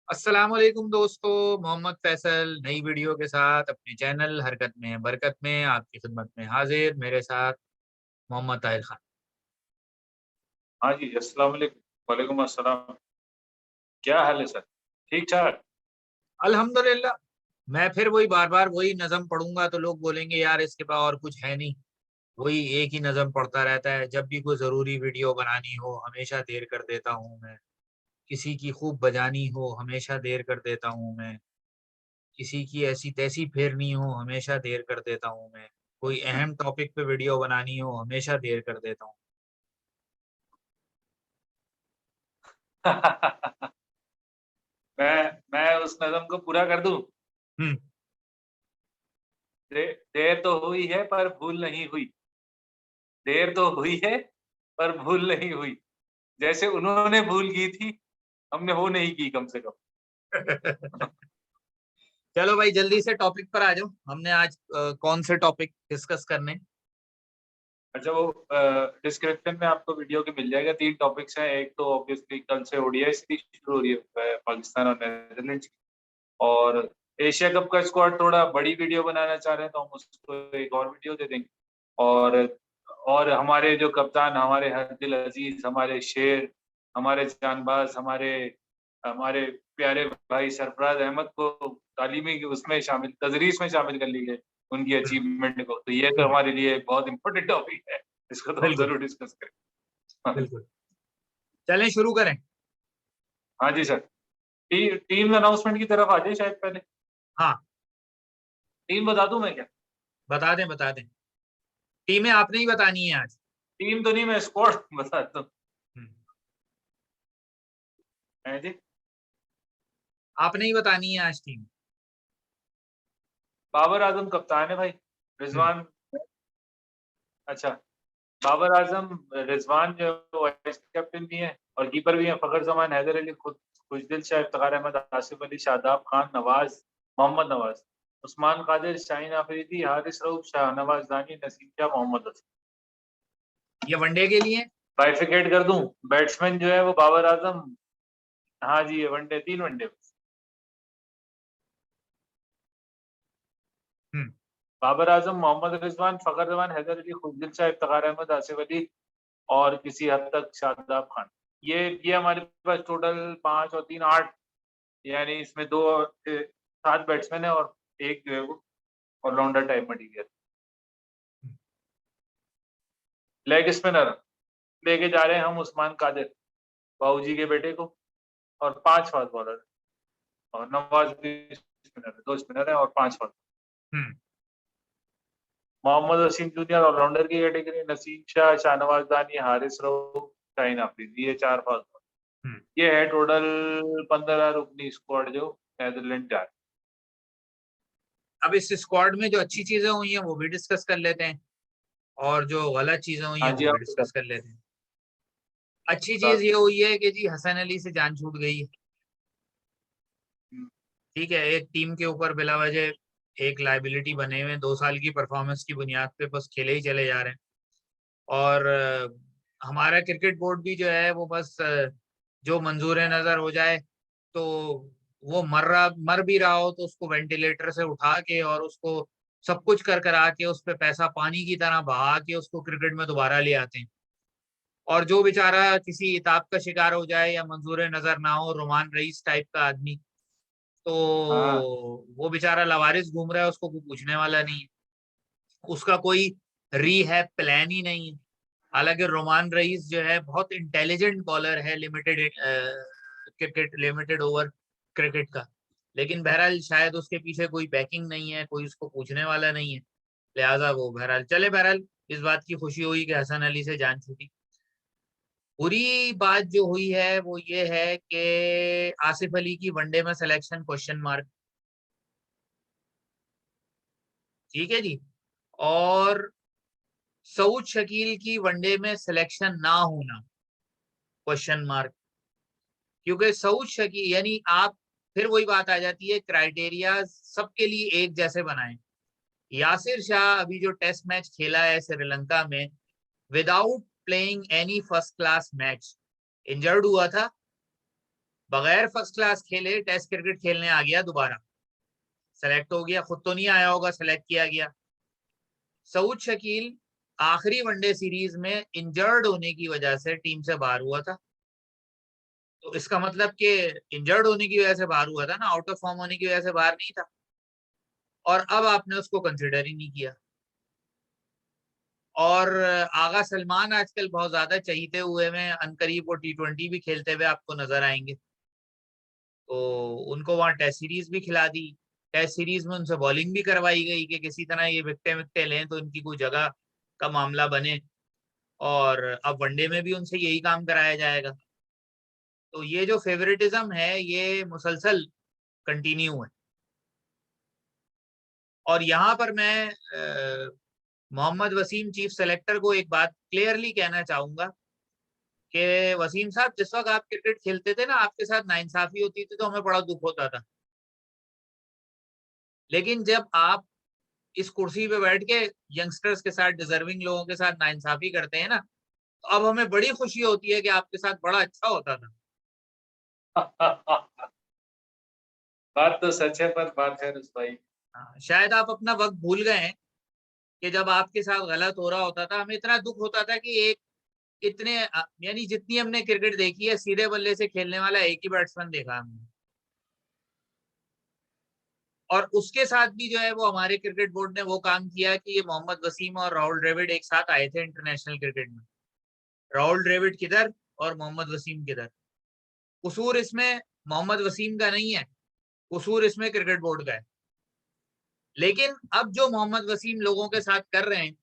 अस्सलाम वालेकुम दोस्तों, मोहम्मद फैसल नई वीडियो के साथ अपने चैनल हरकत में बरकत में आपकी खिदमत में हाजिर। मेरे साथ मोहम्मद ताहिर खान। हाँ जी, अस्सलाम वालेकुम। वालेकुम अस्सलाम। क्या हाल है सर? ठीक-ठाक? अल्हम्दुलिल्लाह। मैं फिर वही बार बार वही नज़म पढ़ूंगा तो लोग बोलेंगे यार इसके पास और कुछ है नहीं। वही एक ही नज़म पढ़ता रहता है। जब भी कोई ज़रूरी वीडियो बनानी हो हमेशा देर कर देता हूँ मैं। किसी की खूब बजानी हो हमेशा देर कर देता हूँ मैं। किसी की ऐसी तैसी फेरनी हो हमेशा देर कर देता हूँ मैं। कोई अहम टॉपिक पे वीडियो बनानी हो हमेशा देर कर देता हूँ। मैं उस नज़म को पूरा कर दूँ? हम्म। दे देर तो हुई है पर भूल नहीं हुई। देर तो हुई है पर भूल नहीं हुई। जैसे उन्होंने भूल की थी, हमने वो नहीं की कम से कम। चलो भाई जल्दी से टॉपिक पर आ जाओ। हमने आज कौन से टॉपिक डिस्कस करने? अच्छा वो डिस्क्रिप्शन में आपको वीडियो के मिल जाएगा। 3 टॉपिक्स हैं। एक तो ऑब्वियसली कल से ओडीआई सीरीज शुरू हो रही है पाकिस्तान और नीदरलैंड्स की। और एशिया कप का स्क्वाड थोड़ा बड़ी वीडियो बनाना चाह रहे हैं तो हम उसको एक और वीडियो दे देंगे। और और हमारे जो कप्तान, हमारे हरदिल अजीज, हमारे शेर, हमारे जानबाज, हमारे हमारे प्यारे भाई सरफराज अहमद को तालीमी उसमें शामिल तदरीस में शामिल कर लीजिए उनकी बिल्कुल। अचीवमेंट को। तो ये तो हमारे लिए बहुत इंपॉर्टेंट टॉपिक है। इसको तो हम बिल्कुल। जरूर डिस्कस करें। बिल्कुल। चलें शुरू करें। हाँ जी सर। टीम अनाउंसमेंट की तरफ आ जाए शायद पहले। हाँ, टीम बता दूं मैं क्या? बता दें बता दें। टीमें आपने ही बतानी है आज। टीम तो नहीं, मैं स्क्वाड बताता हूँ। हम्म, हैं जी? आपने ही बतानी है आज टीम। बाबर आजम कप्तान है भाई। हम्म, रिजवान। अच्छा। बाबर आजम, रिजवान जो है वो वाइस कैप्टन भी है और कीपर भी है। फखर जमान, हैदर अली, खुशदिल शाह, इफ्तिखार अहमद, आसिफ अली, शादाब खान, नवाज, मोहम्मद नवाज, उस्मान कादिर, शाहीन आफरीदी, हारिस रऊफ, शाहनवाज दानी, नसीम शाह, मोहम्मद हसन। ये वनडे के लिए। बाइफिकेट कर दूं? बैट्समैन जो है वो बाबर आजम। हाँ जी, ये वनडे, 3 वनडे। हम्म। बाबर आजम, मोहम्मद रिजवान, फखर जमान, हैदर अली, खुशदिल शाह, इफ्तिखार अहमद, आसिफ अली और किसी हद तक शादाब खान। ये हमारे पास टोटल 5 और 3 8। यानी इसमें 2 7 बैट्समैन है और एक जो है वो all rounder type material. Leg spinner लेके जा रहे हैं हम उस्मान कादिर, बाबूजी के बेटे को। और 5 फास्ट बॉलर। और नवाज भी स्पिनर है। 2 स्पिनर है और 5 फास्ट। हम्म। मोहम्मद वसीम जूनियर ऑलराउंडर की कैटेगरी, नसीम शाह, शाहनवाज दानी, हारिस रऊफ, शाहीन आफरीदी, ये 4 फास्ट। हम्म। ये है टोटल 15 रुकनी स्क्वाड जो नेदरलैंड जा रही अब इस स्क्वाड में जो अच्छी चीजें हुई हैं वो भी डिस्कस कर लेते हैं और जो गलत चीजें हुई है। हैं हाँ जी, वो भी आप डिस्कस कर लेते हैं। अच्छी बता चीज ये हुई है कि जी हसन अली से जान छूट गई है। दो। ठीक है, एक टीम के ऊपर बिला वजह एक लाइबिलिटी बने हुए हैं। 2 साल की परफॉर्मेंस की बुनियाद पे बस खेले ही चले जा रहे हैं। और हमारा क्रिकेट बोर्ड भी जो है वो बस जो मंजूर नजर हो जाए तो वो मर भी रहा हो तो उसको वेंटिलेटर से उठा के और उसको सब कुछ कर करा के उस पे पैसा पानी की तरह बहा के उसको क्रिकेट में दोबारा ले आते हैं। और जो बेचारा किसी इताब का शिकार हो जाए या मंजूर नजर ना हो, रोमान रईस टाइप का आदमी, तो हाँ। वो बेचारा लवारिस घूम रहा है, उसको कोई पूछने वाला नहीं है। उसका कोई रीहैब प्लान ही नहीं है। हालांकि रोमान रईस जो है बहुत इंटेलिजेंट बॉलर है, लिमिटेड ओवर क्रिकेट का। लेकिन बहरहाल शायद उसके पीछे कोई बैकिंग नहीं है, कोई उसको पूछने वाला नहीं है। लिहाजा वो बहरहाल चले। बहरहाल इस बात की खुशी हुई कि हसन अली से जान छूटी। बुरी बात जो हुई है वो ये है कि आसिफ अली की वनडे में सिलेक्शन क्वेश्चन मार्क। ठीक है जी। और सऊद शकील की वनडे में सिलेक्शन ना होना क्वेश्चन मार्क। क्योंकि सऊद शकील यानी आप फिर वही बात आ जाती है, क्राइटेरिया सबके लिए एक जैसे बनाएं। यासिर शाह अभी जो टेस्ट मैच खेला है श्रीलंका में, without playing any first class match, injured हुआ था। बगैर फर्स्ट क्लास खेले टेस्ट क्रिकेट खेलने आ गया, दोबारा सेलेक्ट हो गया, खुद तो नहीं आया होगा, सेलेक्ट किया गया। सऊद शकील आखिरी वनडे सीरीज में इंजर्ड होने की वजह से टीम से बाहर हुआ था। तो इसका मतलब कि इंजर्ड होने की वजह से बाहर हुआ था ना, आउट ऑफ फॉर्म होने की वजह से बाहर नहीं था। और अब आपने उसको कंसिडर ही नहीं किया। और आगा सलमान आजकल बहुत ज्यादा चहीते हुए में, अनकरीब वो T20 भी खेलते हुए आपको नजर आएंगे। तो उनको वहां टेस्ट सीरीज भी खिला दी। टेस्ट सीरीज में उनसे बॉलिंग भी करवाई गई कि किसी तरह ये विकटे विकटे लें तो इनकी कोई जगह का मामला बने। और अब वनडे में भी उनसे यही काम कराया जाएगा। तो ये जो फेवरेटिज्म है ये मुसलसल कंटिन्यू है। और यहाँ पर मैं मोहम्मद वसीम चीफ सेलेक्टर को एक बात क्लियरली कहना चाहूंगा कि वसीम साहब, जिस वक्त आप क्रिकेट खेलते थे ना, आपके साथ नाइंसाफी होती थी तो हमें बड़ा दुख होता था। लेकिन जब आप इस कुर्सी पे बैठ के यंगस्टर्स के साथ, डिजर्विंग लोगों के साथ नाइंसाफी करते हैं ना, तो अब हमें बड़ी खुशी होती है कि आपके साथ बड़ा अच्छा होता था। बात तो सच है, पर बात है रुस भाई। शायद आप अपना वक्त भूल गए हैं कि जब आपके साथ गलत हो रहा होता था, हमें इतना दुख होता था कि एक इतने यानी जितनी हमने क्रिकेट देखी है, सीधे बल्ले से खेलने वाला एक ही बैट्समैन देखा हमने। और उसके साथ भी जो है वो हमारे क्रिकेट बोर्ड ने वो काम किया कि ये मोहम्मद वसीम और राहुल द्रविड़ एक साथ आए थे इंटरनेशनल क्रिकेट में। राहुल द्रविड़ किधर और मोहम्मद वसीम किधर। कसूर इसमें मोहम्मद वसीम का नहीं है, कसूर इसमें क्रिकेट बोर्ड का है। लेकिन अब जो मोहम्मद वसीम लोगों के साथ कर रहे हैं,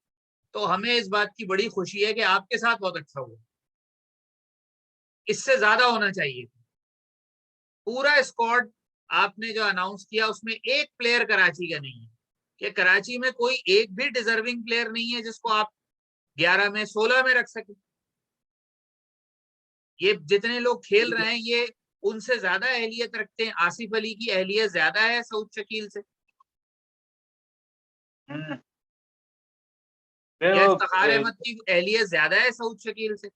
तो हमें इस बात की बड़ी खुशी है कि आपके साथ बहुत अच्छा हुआ। इससे ज्यादा होना चाहिए। पूरा स्क्वाड आपने जो अनाउंस किया उसमें एक प्लेयर कराची का नहीं है, कि कराची में कोई एक भी डिजर्विंग प्लेयर नहीं है जिसको आप 11 में 16 में रख सके। ये जितने लोग खेल रहे हैं ये उनसे ज्यादा अहलियत रखते हैं। आसिफ अली की अहलियत ज्यादा है सऊद शकील से, हम्म। या वो इफ्तिखार अहमद की अहलियत ज्यादा है सऊद शकील से।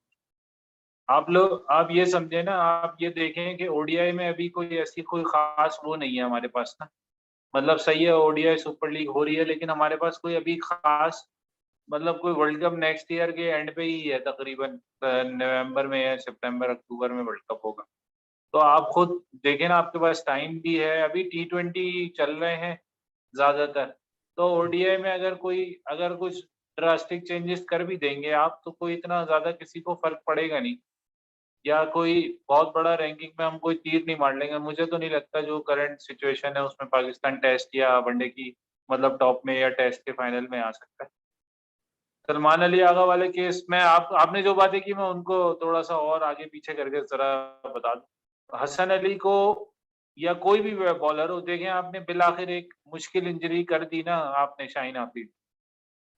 आप ये समझे ना, आप ये देखें कि ओडीआई में अभी कोई ऐसी कोई खास वो नहीं है हमारे पास ना। मतलब सही है, ओडीआई सुपर लीग हो रही है, लेकिन हमारे पास कोई अभी खास, मतलब कोई वर्ल्ड कप नेक्स्ट ईयर के एंड पे ही है तकरीबन। नवंबर में या सितंबर अक्टूबर में वर्ल्ड कप होगा। तो आप खुद देखें ना, आपके पास टाइम भी है, अभी T20 चल रहे हैं ज्यादातर। तो ओडीआई में अगर कुछ ड्रास्टिक चेंजेस कर भी देंगे आप, तो कोई इतना ज्यादा किसी को फर्क पड़ेगा नहीं। या कोई बहुत बड़ा रैंकिंग में हम कोई तीर नहीं मार लेंगे। मुझे तो नहीं लगता जो करंट सिचुएशन है उसमें पाकिस्तान टेस्ट या वनडे की मतलब टॉप में या टेस्ट के फाइनल में आ सकता है। सलमान अली आगा वाले केस में आपने जो बातें की, मैं उनको थोड़ा सा और आगे पीछे करके जरा बता दूं। हसन अली को या कोई भी बॉलर हो, देखें आपने बिल आखिर एक मुश्किल इंजरी कर दी ना आपने शाहीन आफरीदी,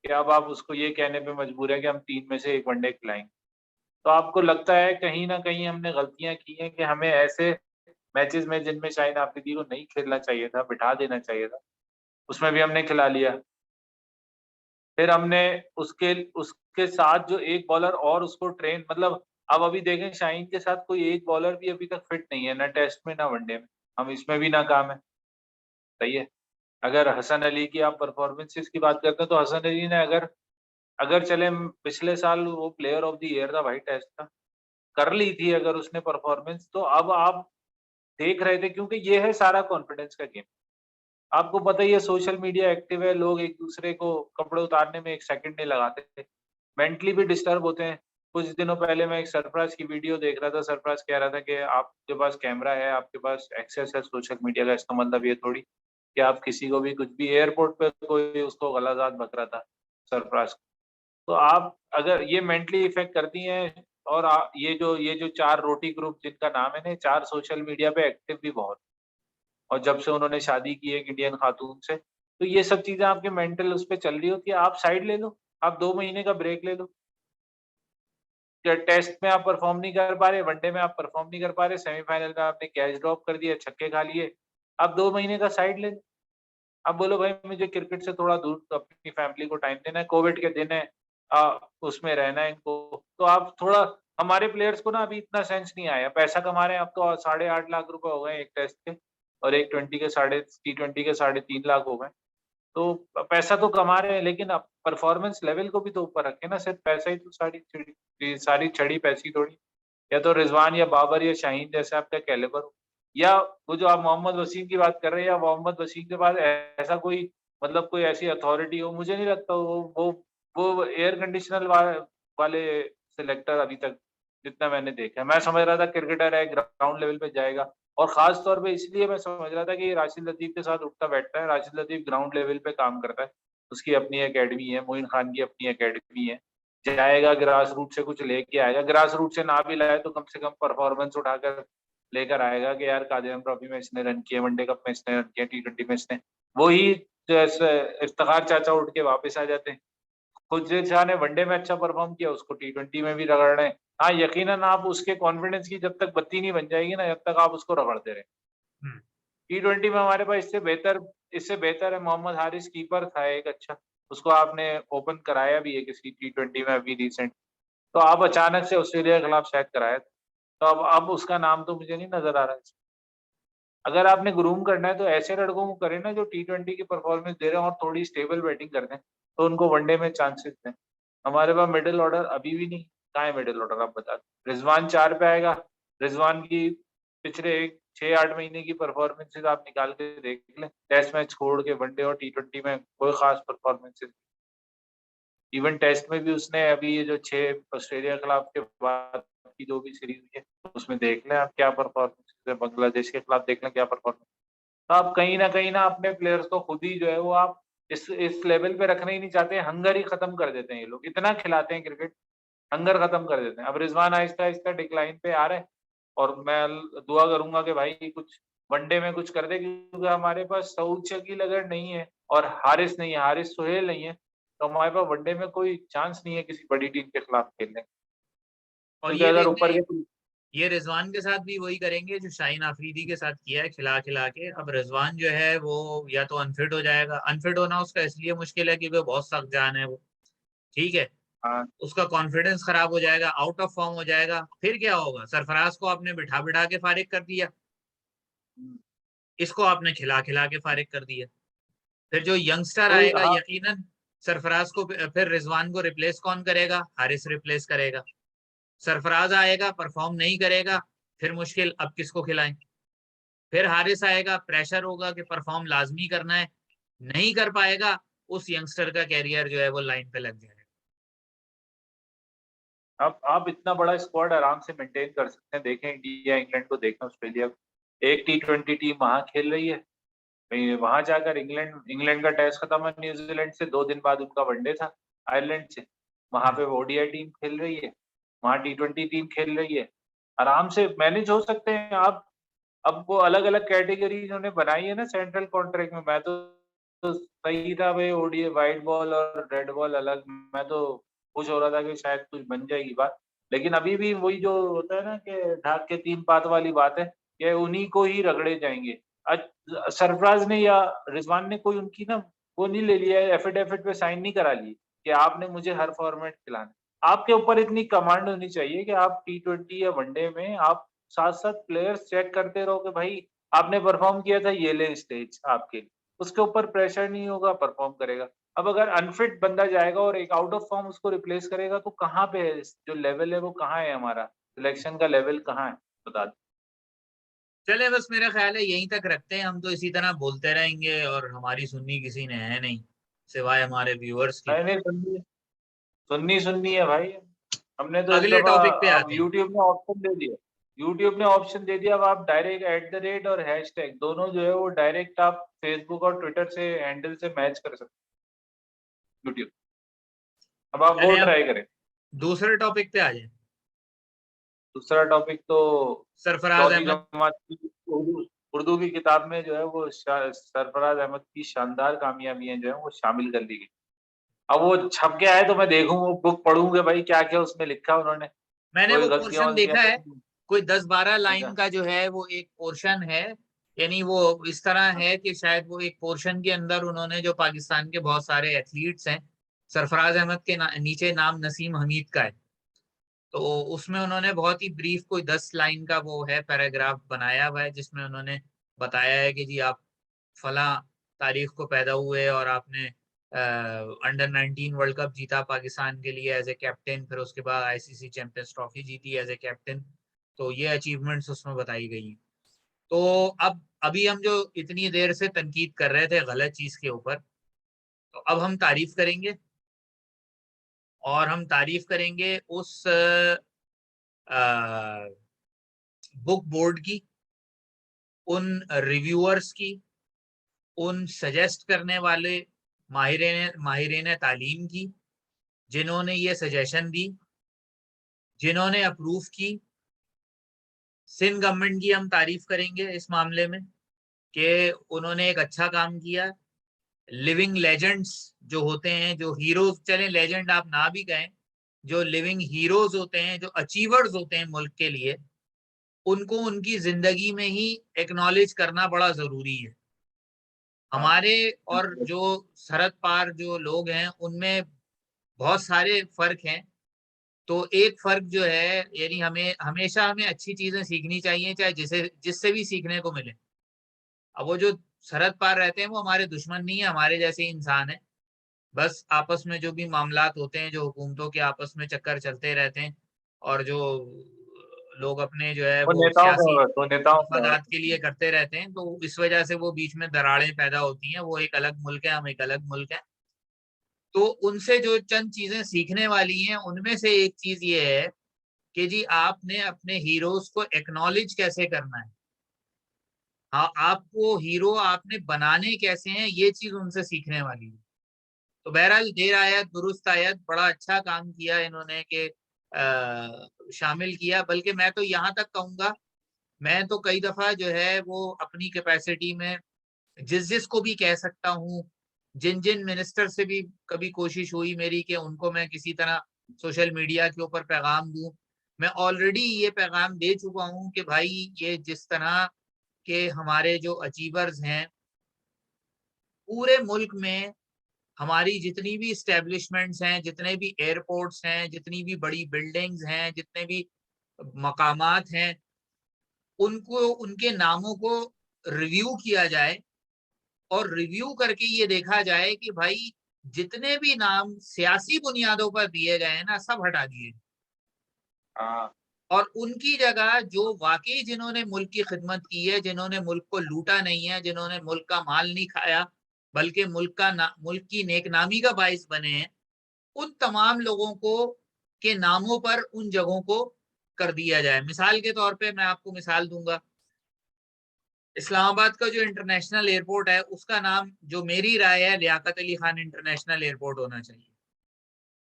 कि अब आप उसको ये कहने पे मजबूर है कि हम 3 में से एक वनडे खिलाएंगे। तो आपको लगता है कहीं ना कहीं हमने गलतियां की हैं कि हमें ऐसे मैचेस में जिनमें शाहीन आफरीदी को नहीं खेलना चाहिए था, बिठा देना चाहिए था, उसमें भी हमने खिला लिया। फिर हमने उसके उसके साथ जो एक बॉलर और उसको ट्रेन, मतलब अब अभी देखें शाहीन के साथ कोई एक बॉलर भी अभी तक फिट नहीं है, ना टेस्ट में ना वनडे में। हम इसमें भी नाकाम है। सही है। अगर हसन अली की आप परफॉर्मेंसेस की बात करते हैं, तो हसन अली ने अगर अगर चले पिछले साल वो प्लेयर ऑफ द ईयर था भाई टेस्ट का, कर ली थी अगर उसने परफॉर्मेंस, तो अब आप देख रहे थे, क्योंकि ये है सारा कॉन्फिडेंस का गेम। आपको पता ही है सोशल मीडिया एक्टिव है, लोग एक दूसरे को कपड़े उतारने में एक सेकंड नहीं लगाते, मेंटली भी डिस्टर्ब होते हैं। कुछ दिनों पहले मैं एक सरफराज की वीडियो देख रहा था, सरफराज कह रहा था कि आपके पास कैमरा है, आपके पास एक्सेस है सोशल मीडिया का, इसका मतलब ये थोड़ी कि आप किसी को भी कुछ भी, एयरपोर्ट पे कोई उसको गलाजात बक रहा था सरफराज को। तो आप अगर ये मेंटली इफेक्ट करती हैं, और ये जो 4 रोटी ग्रुप जिनका नाम है ना, 4 सोशल मीडिया पे एक्टिव भी बहुत, और जब से उन्होंने शादी की है एक इंडियन खातून से, तो ये सब चीजें आपके मेंटल उस पे चल रही होती है। आप साइड ले लो, आप 2 महीने का ब्रेक ले लो। टेस्ट में आप परफॉर्म नहीं कर पा रहे, वनडे में आप परफॉर्म नहीं कर पा रहे, सेमीफाइनल में आपने कैच ड्रॉप कर दिया, छक्के खा लिए, आप 2 महीने का साइड ले लो। आप बोलो भाई मुझे क्रिकेट से थोड़ा दूर अपनी फैमिली को टाइम देना है, कोविड के दिन है, उसमें रहना है इनको, तो आप थोड़ा हमारे प्लेयर्स को ना अभी इतना सेंस नहीं आया, पैसा कमा रहे हैं अब तो 8.5 लाख रुपए हो गए एक टेस्ट के, और एक T20 के 3.5 लाख हो गए। तो पैसा तो कमा रहे हैं, लेकिन अब परफॉर्मेंस लेवल को भी तो ऊपर रखें ना, सिर्फ पैसा ही तो सारी छड़ी पैसी थोड़ी। या तो रिजवान या बाबर या शाहीन जैसे आपका कैलिबर हो, या वो जो आप मोहम्मद वसीम की बात कर रहे हैं, या मोहम्मद वसीम के पास ऐसा कोई मतलब कोई ऐसी अथॉरिटी हो, मुझे नहीं लगता वो एयर कंडीशनर वाले सिलेक्टर अभी तक जितना मैंने देखा है। मैं समझ रहा था क्रिकेटर है, ग्राउंड लेवल पे जाएगा, और खास तौर पे इसलिए मैं समझ रहा था कि राशिद लतीफ के साथ उठता बैठता है। राशिद लतीफ ग्राउंड लेवल पे काम करता है, उसकी अपनी एकेडमी है, मोइन खान की अपनी एकेडमी है, जाएगा ग्रास रूट से कुछ लेके आएगा, ग्रास रूट से ना भी लाए तो कम से कम परफॉर्मेंस उठाकर लेकर आएगा कि यार कादियान ट्रॉफी में इसने रन किए, वनडे कप में इसने रन किए, T20 में इसने, वही जैसे इफ्तिखार चाचा उठ के वापस आ जाते हैं। खुद शाह ने वनडे में अच्छा परफॉर्म किया, उसको T20 में भी रगड़ रहे हैं। हाँ, यकीनन आप उसके कॉन्फिडेंस की जब तक बत्ती नहीं बन जाएगी ना, जब तक आप उसको रगड़ते रहे। T20 में हमारे पास इससे बेहतर है मोहम्मद हारिस, कीपर था एक अच्छा, उसको आपने ओपन कराया भी है किसी T20 में अभी रिसेंट। तो आप अचानक से ऑस्ट्रेलिया के खिलाफ शायद कराया था, तो अब उसका नाम तो मुझे नहीं नजर आ रहा है। अगर आपने ग्रूम करना है तो ऐसे लड़कों को करें ना जो T20 की परफॉर्मेंस दे रहे हैं और थोड़ी स्टेबल बैटिंग कर दें, तो उनको वनडे में चांसेस दें। हमारे पास मिडिल ऑर्डर अभी भी नहीं, कहाँ है मिडिल ऑर्डर आप बता दो। रिजवान 4 पे आएगा, रिजवान की पिछले 6-8 महीने की परफॉर्मेंसेज आप निकाल के देख लें, टेस्ट मैच छोड़ के वनडे और T20 में कोई खास परफॉर्मेंसेज, इवन टेस्ट में भी उसने अभी ये जो 6 ऑस्ट्रेलिया के खिलाफ के बाद की जो भी सीरीज हुई है उसमें देख लें आप क्या परफॉर्मेंस है, बांग्लादेश के खिलाफ देख लें क्या परफॉर्मेंस। तो आप कहीं न अपने प्लेयर्स को खुद ही जो है वो आप इस लेवल पे रखना ही नहीं चाहते, हंगर ही खत्म कर देते हैं ये लोग, इतना खिलाते हैं क्रिकेट, हंगर खत्म कर देते हैं। अब रिजवान आहिस्ता-आहिस्ता डिक्लाइन पे आ रहे हैं, और मैं दुआ करूँगा कि भाई कुछ वनडे में कुछ कर दे, क्योंकि हमारे पास सऊद शकील अगर नहीं है और हारिस नहीं है, हारिस सुहेल नहीं है, तो हमारे पास वनडे में कोई चांस नहीं है किसी बड़ी टीम के खिलाफ खेलने का। और क्योंकि ये अगर देखना ऊपर है, के ये रिजवान के साथ भी वही करेंगे जो शाहीन आफरीदी के साथ किया है, खिला खिला के। अब रिजवान जो है वो या तो अनफिट हो जाएगा, अनफिट होना उसका इसलिए मुश्किल है क्योंकि बहुत सख्त जान है वो, ठीक है। हाँ, उसका कॉन्फिडेंस खराब हो जाएगा, आउट ऑफ फॉर्म हो जाएगा, फिर क्या होगा? सरफराज को आपने बिठा बिठा के फारिग कर दिया, हुँ, इसको आपने खिला खिला के फारिग कर दिया। फिर जो यंगस्टर कोई आएगा, हाँ, यकीनन सरफराज को, फिर रिजवान को रिप्लेस कौन करेगा? हारिस रिप्लेस करेगा। सरफराज आएगा, परफॉर्म नहीं करेगा, फिर मुश्किल, अब किसको खिलाएं? फिर हारिस आएगा, प्रेशर होगा कि परफॉर्म लाजमी करना है, नहीं कर पाएगा, उस यंगस्टर का कैरियर जो है वो लाइन पे लग जाएगा। आप इतना बड़ा स्क्वाड आराम से मेंटेन कर सकते हैं। देखें इंडिया, इंग्लैंड को देखें, ऑस्ट्रेलिया को। एक T20 टीम वहाँ खेल रही है, वहीं वहाँ जाकर इंग्लैंड इंग्लैंड का टेस्ट खत्म है न्यूजीलैंड से, 2 दिन बाद उनका वनडे था आयरलैंड से। वहाँ पे ओडीआई टीम खेल रही है, वहाँ T20 टीम खेल रही है। आराम से मैनेज हो सकते हैं आप। अब वो अलग-अलग कैटेगरी इन्होंने बनाई है ना सेंट्रल कॉन्ट्रैक्ट में। मैं तो सही था भाई, ओडीआई व्हाइट बॉल और रेड बॉल अलग। मैं तो खुश हो रहा था कि शायद कुछ बन जाएगी बात। लेकिन अभी भी वही जो होता है ना कि ढाक के 3 पात वाली बात है, ये उन्हीं को ही रगड़े जाएँगे। आज सरफराज ने या रिजवान ने कोई उनकी ना वो नहीं ले लिया है, एफिडेविट पे साइन नहीं करा ली कि आपने मुझे हर फॉर्मेट खिलाना है। आपके ऊपर इतनी कमांड होनी चाहिए कि आप T20 या वनडे में आप साथ-साथ प्लेयर्स चेक करते रहो कि भाई आपने परफॉर्म किया था, ये ले स्टेज आपके लिए। उसके ऊपर प्रेशर नहीं होगा, परफॉर्म करेगा। अब अगर अनफिट बंदा जाएगा और एक आउट ऑफ फॉर्म उसको रिप्लेस करेगा, तो कहाँ पे है जो लेवल है वो कहाँ है हमारा? सिलेक्शन का लेवल कहाँ है? बता दो। चले, बस मेरा ख्याल है यहीं तक रखते हैं। हम तो इसी तरह बोलते रहेंगे और हमारी सुननी किसी ने है नहीं, सिवाय हमारे व्यूअर्स की। नहीं, नहीं सुननी है भाई। हमने तो इस अगले दफ़ा टॉपिक पे अब आते हैं। यूट्यूब ने ऑप्शन दे दिया। यूट्यूब ने ऑप्शन दे दिया, अब आप डायरेक्ट एट द रेट और हैशटैग दोनों जो है वो डायरेक्ट आप फेसबुक और ट्विटर से हैंडल से मैच कर सकते हैं यूट्यूब। अब आप वो चले, अब ट्राई करें। दूसरे टॉपिक पे आ जाए। दूसरा टॉपिक तो सरफराज चौथी अहमद। जमात की उर्दू उर्दू की किताब में जो है वो सरफराज अहमद की शानदार कामयाबियां जो है वो शामिल कर ली गई। अब वो छप के आए तो मैं देखूं, वो बुक पढ़ूं कि भाई क्या क्या उसमें लिखा उन्होंने, मैंने कोई वो गलतियां पोर्शन देखा वलतियां है, तो नहीं। कोई 10-12 लाइन अच्छा। का जो है वो एक पोर्शन है। यानी वो इस तरह है कि शायद वो एक पोर्शन के अंदर उन्होंने जो पाकिस्तान के बहुत सारे एथलीट्स हैं, सरफराज अहमद के नीचे नाम नसीम हमीद का है। तो उसमें उन्होंने बहुत ही ब्रीफ कोई 10 लाइन का वो है पैराग्राफ बनाया हुआ है, जिसमें उन्होंने बताया है कि जी आप फला तारीख को पैदा हुए और आपने अंडर 19 वर्ल्ड कप जीता पाकिस्तान के लिए एज ए कैप्टन, फिर उसके बाद आईसीसी चैंपियंस ट्रॉफी जीती एज ए कैप्टन। तो ये अचीवमेंट्स उसमें बताई गई हैं। तो अब अभी हम जो इतनी देर से तनकीद कर रहे थे गलत चीज के ऊपर, तो अब हम तारीफ करेंगे, और हम तारीफ करेंगे उस बुक बोर्ड की, उन रिव्यूअर्स की, उन सजेस्ट करने वाले माहिरीन तालीम की, जिन्होंने ये सजेशन दी, जिन्होंने अप्रूव की। सिंध गवर्नमेंट की हम तारीफ करेंगे इस मामले में कि उन्होंने एक अच्छा काम किया। लिविंग लेजेंड्स जो होते हैं, जो हीरोज, चले लेजेंड आप ना भी कहें, जो लिविंग हीरोज होते हैं, जो अचीवर्स होते हैं मुल्क के लिए, उनको उनकी जिंदगी में ही एक्नॉलेज करना बड़ा जरूरी है। हमारे और जो सरहद पार जो लोग हैं उनमें बहुत सारे फर्क हैं। तो एक फर्क जो है, यानी हमें हमेशा हमें अच्छी चीजें सीखनी चाहिए, चाहे जिससे भी सीखने को मिले। अब वो जो सरहद पार रहते हैं वो हमारे दुश्मन नहीं है, हमारे जैसे ही इंसान है। बस आपस में जो भी मामलात होते हैं, जो हुकूमतों के आपस में चक्कर चलते रहते हैं, और जो लोग अपने जो है वो वो नेताओं सियासी वो नेताओं मफादात के लिए करते रहते हैं, तो इस वजह से वो बीच में दरारें पैदा होती हैं। वो एक अलग मुल्क है, हम एक अलग मुल्क है। तो उनसे जो चंद चीजें सीखने वाली हैं, उनमें से एक चीज ये है कि जी आपने अपने हीरोज को एक्नॉलेज कैसे करना है। हाँ, आपको हीरो आपने बनाने कैसे हैं, ये चीज उनसे सीखने वाली है। तो बहरहाल देर आयत दुरुस्त आयत, बड़ा अच्छा काम किया इन्होंने कि शामिल किया। बल्कि मैं तो यहाँ तक कहूंगा, मैं तो कई दफा जो है वो अपनी कैपेसिटी में जिस जिस को भी कह सकता हूँ, जिन जिन मिनिस्टर से भी कभी कोशिश हुई मेरी कि उनको मैं किसी तरह सोशल मीडिया के ऊपर पैगाम दूं, मैं ऑलरेडी ये पैगाम दे चुका हूँ कि भाई ये जिस तरह के हमारे जो अचीवर्स हैं पूरे मुल्क में, हमारी जितनी भी स्टैब्लिशमेंट्स हैं, जितने भी एयरपोर्ट्स हैं, जितनी भी बड़ी बिल्डिंग्स हैं, जितने भी मकामात हैं, उनको उनके नामों को रिव्यू किया जाए, और रिव्यू करके ये देखा जाए कि भाई जितने भी नाम सियासी बुनियादों पर दिए गए हैं ना, सब हटा दिए, हाँ और उनकी जगह जो वाकई जिन्होंने मुल्क की खिदमत की है, जिन्होंने मुल्क को लूटा नहीं है, जिन्होंने मुल्क का माल नहीं खाया, बल्कि मुल्क की नेकनामी का बाइस बने हैं, उन तमाम लोगों को के नामों पर उन जगहों को कर दिया जाए। मिसाल के तौर पे मैं आपको मिसाल दूंगा, इस्लामाबाद का जो इंटरनेशनल एयरपोर्ट है, उसका नाम जो मेरी राय है लियाकत अली खान इंटरनेशनल एयरपोर्ट होना चाहिए,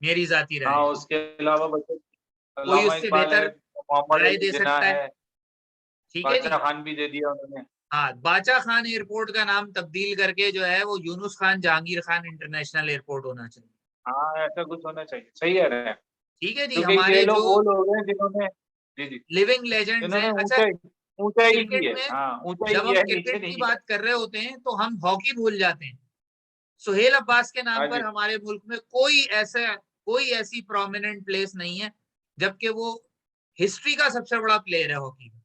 मेरी जाती राय हाँ, है। उसके अलावा बच्चे कोई अल्लामा उससे इकबाल है, बेहतर मोहम्मद राय अली दे जिन्ना सकता है? है, ठीक है जी। बादशाह खान भी दे दिया उन्होंने। हाँ, बाचा खान एयरपोर्ट का नाम तब्दील करके जो है वो यूनुस खान जहांगीर खान इंटरनेशनल एयरपोर्ट होना चाहिए। हाँ, ऐसा कुछ होना चाहिए, सही कह रहे हैं। ठीक है जी। क्योंकि ये हमारे लोग जो वो लोग हैं जिन्होंने, जी जी, लिविंग लेजेंड्स हैं। जिन्होंने अच्छा, ऊंचाई ऊंचाई की क्रिकेट है। में हाँ, ऊंचाई जब की हम है, नीचे क्रिकेट नहीं की किया। बात कर रहे होते हैं तो हम हॉकी भूल जाते हैं। सुहेल अब्बास के नाम हाँ पर जी। हमारे मुल्क में कोई ऐसी प्रोमिनेंट प्लेस नहीं है, जबकि वो हिस्ट्री का सबसे बड़ा प्लेयर है हॉकी में।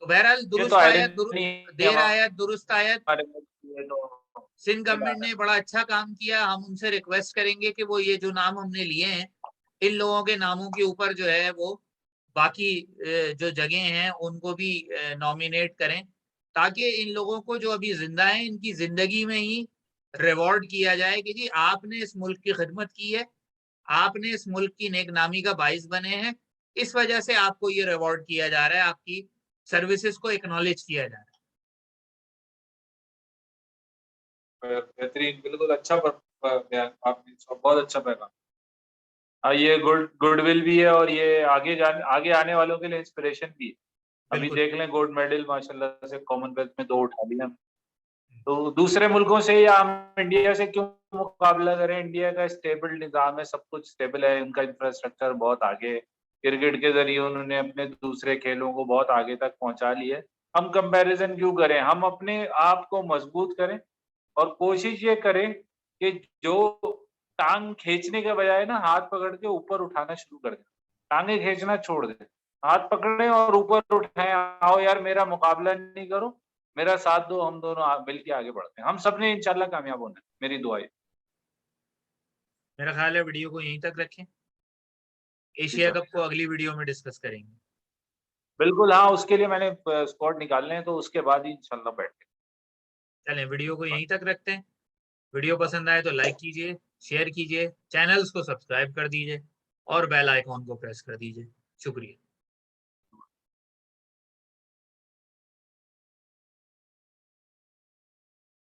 तो बहरहाल ये तो दुरुस्त आयत आयरनी है देर आयत दुरुस्त आयत। हमारे मुल्क की, ये तो सिंध ये गवर्नमेंट बात है। ने बड़ा अच्छा काम किया। हम उनसे रिक्वेस्ट करेंगे कि वो ये जो नाम हमने लिए हैं, इन लोगों के नामों के ऊपर जो है वो बाकी जो जगह हैं उनको भी नॉमिनेट करें, ताकि इन लोगों को जो अभी जिंदा हैं इनकी जिंदगी में ही रिवॉर्ड किया जाए कि जी आपने इस मुल्क की खिदमत की है, आपने इस मुल्क की नेकनामी का बाइस बने हैं, इस वजह से आपको ये रिवॉर्ड किया जा रहा है, आपकी सर्विसेज को एक्नॉलेज किया जा रहा है। बेहतरीन, बिल्कुल अच्छा बयान आपने, बहुत अच्छा पैगाम। हाँ, ये गुडविल भी है, और ये आगे आने वालों के लिए इंस्पिरेशन भी है। अभी बिल्कुल। देख लें, गोल्ड मेडल माशाल्लाह से कॉमनवेल्थ में 2 उठा लिया। तो दूसरे मुल्कों से या हम इंडिया से क्यों मुकाबला करें? इंडिया का स्टेबल निज़ाम है, सब कुछ स्टेबल है, उनका इंफ्रास्ट्रक्चर बहुत आगे है। क्रिकेट के ज़रिए उन्होंने अपने दूसरे खेलों को बहुत आगे तक पहुँचा लिया है। हम कंपैरिज़न क्यों करें? हम अपने आप को मजबूत करें और कोशिश ये करें कि जो टांग खींचने के बजाय ना हाथ पकड़ के ऊपर उठाना शुरू कर दे, टांगे खींचना छोड़ दे, हाथ पकड़े और ऊपर उठाए, आओ यार मेरा मुकाबला नहीं करो, मेरा साथ दो, हम दोनों मिल के आगे बढ़ते हैं, हम सब ने इंशाल्लाह कामयाब होना है, मेरी दुआ है। मेरा ख्याल है वीडियो को यहीं तक रखें, जी एशिया सर, कप को अगली वीडियो में डिस्कस करेंगे। बिल्कुल हाँ, उसके लिए मैंने स्पॉट निकालने हैं, तो उसके बाद ही इंशाल्लाह बैठे। चलें वीडियो को यहीं तक रखते हैं। वीडियो पसंद आए तो लाइक कीजिए, शेयर कीजिए, चैनल्स को सब्सक्राइब कर दीजिए और बेल आइकॉन को प्रेस कर दीजिए। शुक्रिया।